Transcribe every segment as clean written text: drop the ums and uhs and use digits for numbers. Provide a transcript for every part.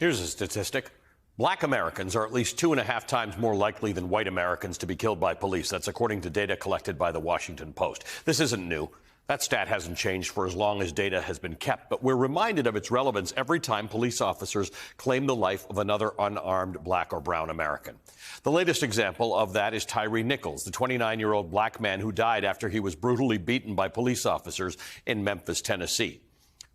Here's a statistic. Black Americans are at least 2.5 times more likely than white Americans to be killed by police. That's according to data collected by the Washington Post. This isn't new. That stat hasn't changed for as long as data has been kept, but we're reminded of its relevance every time police officers claim the life of another unarmed black or brown American. The latest example of that is Tyre Nichols, the 29-year-old black man who died after he was brutally beaten by police officers in Memphis, Tennessee.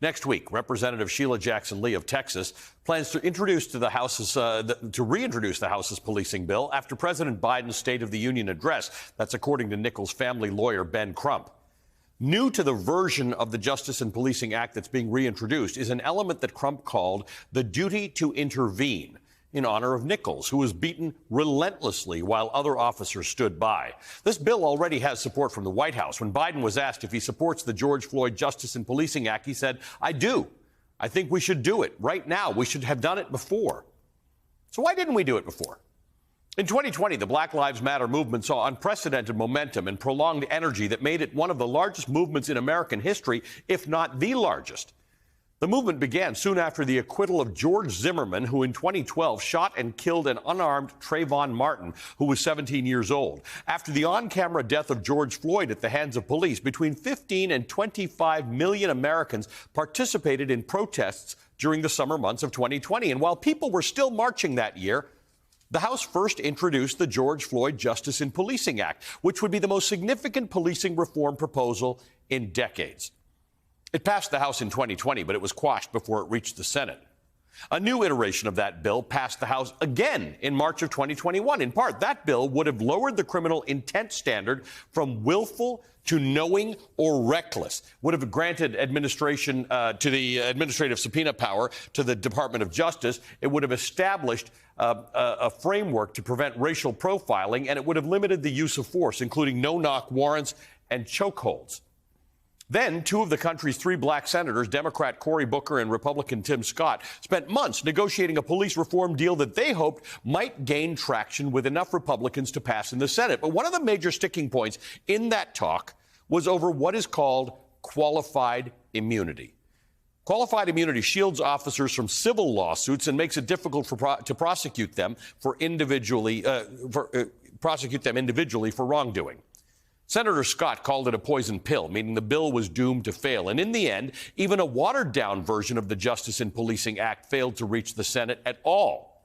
Next week, Representative Sheila Jackson Lee of Texas plans to reintroduce the House's policing bill after President Biden's State of the Union address. That's according to Nichols' family lawyer, Ben Crump. New to the version of the Justice and Policing Act that's being reintroduced is an element that Crump called the duty to intervene in honor of Nichols, who was beaten relentlessly while other officers stood by. This bill already has support from the White House. When Biden was asked if he supports the George Floyd Justice and Policing Act, he said, "I do. I think we should do it right now. We should have done it before." So why didn't we do it before? In 2020, the Black Lives Matter movement saw unprecedented momentum and prolonged energy that made it one of the largest movements in American history, if not the largest. The movement began soon after the acquittal of George Zimmerman, who in 2012 shot and killed an unarmed Trayvon Martin, who was 17 years old. After the on-camera death of George Floyd at the hands of police, between 15 and 25 million Americans participated in protests during the summer months of 2020. And while people were still marching that year, the House first introduced the George Floyd Justice in Policing Act, which would be the most significant policing reform proposal in decades. It passed the House in 2020, but it was quashed before it reached the Senate. A new iteration of that bill passed the House again in March of 2021. In part, that bill would have lowered the criminal intent standard from willful to knowing or reckless, would have granted administration to the administrative subpoena power to the Department of Justice. It would have established a framework to prevent racial profiling, and it would have limited the use of force, including no-knock warrants and chokeholds. Then, two of the country's three black senators, Democrat Cory Booker and Republican Tim Scott, spent months negotiating a police reform deal that they hoped might gain traction with enough Republicans to pass in the Senate. But one of the major sticking points in that talk was over what is called qualified immunity. Qualified immunity shields officers from civil lawsuits and makes it difficult to prosecute them individually for wrongdoing. Senator Scott called it a poison pill, meaning the bill was doomed to fail. And in the end, even a watered-down version of the Justice and Policing Act failed to reach the Senate at all.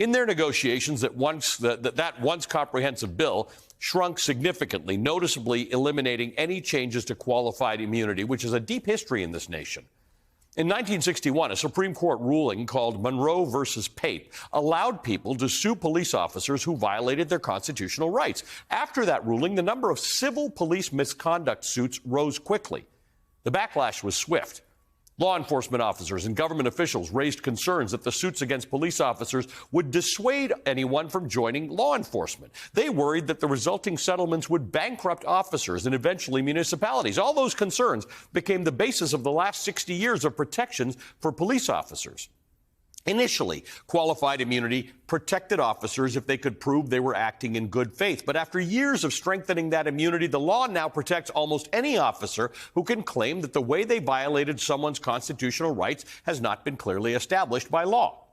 In their negotiations, that once comprehensive bill shrunk significantly, noticeably eliminating any changes to qualified immunity, which is a deep history in this nation. In 1961, a Supreme Court ruling called Monroe versus Pape allowed people to sue police officers who violated their constitutional rights. After that ruling, the number of civil police misconduct suits rose quickly. The backlash was swift. Law enforcement officers and government officials raised concerns that the suits against police officers would dissuade anyone from joining law enforcement. They worried that the resulting settlements would bankrupt officers and eventually municipalities. All those concerns became the basis of the last 60 years of protections for police officers. Initially, qualified immunity protected officers if they could prove they were acting in good faith. But after years of strengthening that immunity, the law now protects almost any officer who can claim that the way they violated someone's constitutional rights has not been clearly established by law.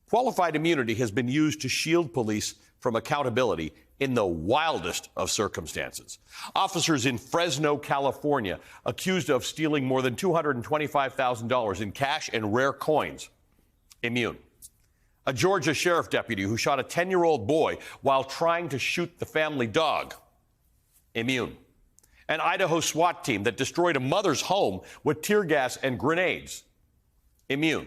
Qualified immunity has been used to shield police from accountability in the wildest of circumstances. Officers in Fresno, California, accused of stealing more than $225,000 in cash and rare coins, immune. A Georgia sheriff deputy who shot a 10-year-old boy while trying to shoot the family dog, immune. An Idaho SWAT team that destroyed a mother's home with tear gas and grenades, immune.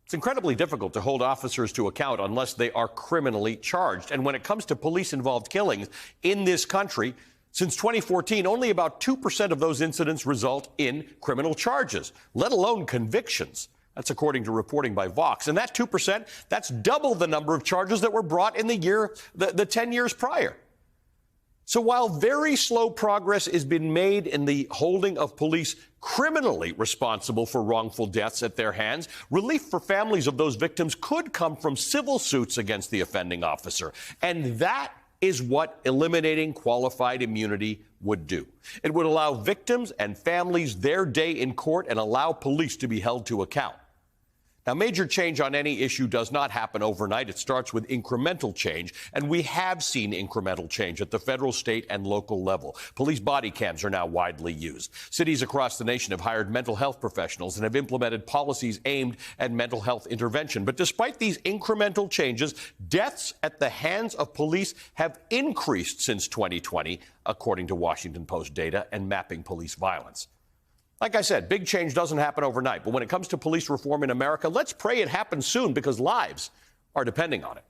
It's incredibly difficult to hold officers to account unless they are criminally charged. And when it comes to police-involved killings in this country, since 2014, only about 2% of those incidents result in criminal charges, let alone convictions. That's according to reporting by Vox. And that 2%, that's double the number of charges that were brought in the 10 years prior. So while very slow progress has been made in the holding of police criminally responsible for wrongful deaths at their hands, relief for families of those victims could come from civil suits against the offending officer. And that is what eliminating qualified immunity would do. It would allow victims and families their day in court and allow police to be held to account. Now, major change on any issue does not happen overnight. It starts with incremental change, and we have seen incremental change at the federal, state, and local level. Police body cams are now widely used. Cities across the nation have hired mental health professionals and have implemented policies aimed at mental health intervention. But despite these incremental changes, deaths at the hands of police have increased since 2020, according to Washington Post data and Mapping Police Violence. Like I said, big change doesn't happen overnight. But when it comes to police reform in America, let's pray it happens soon because lives are depending on it.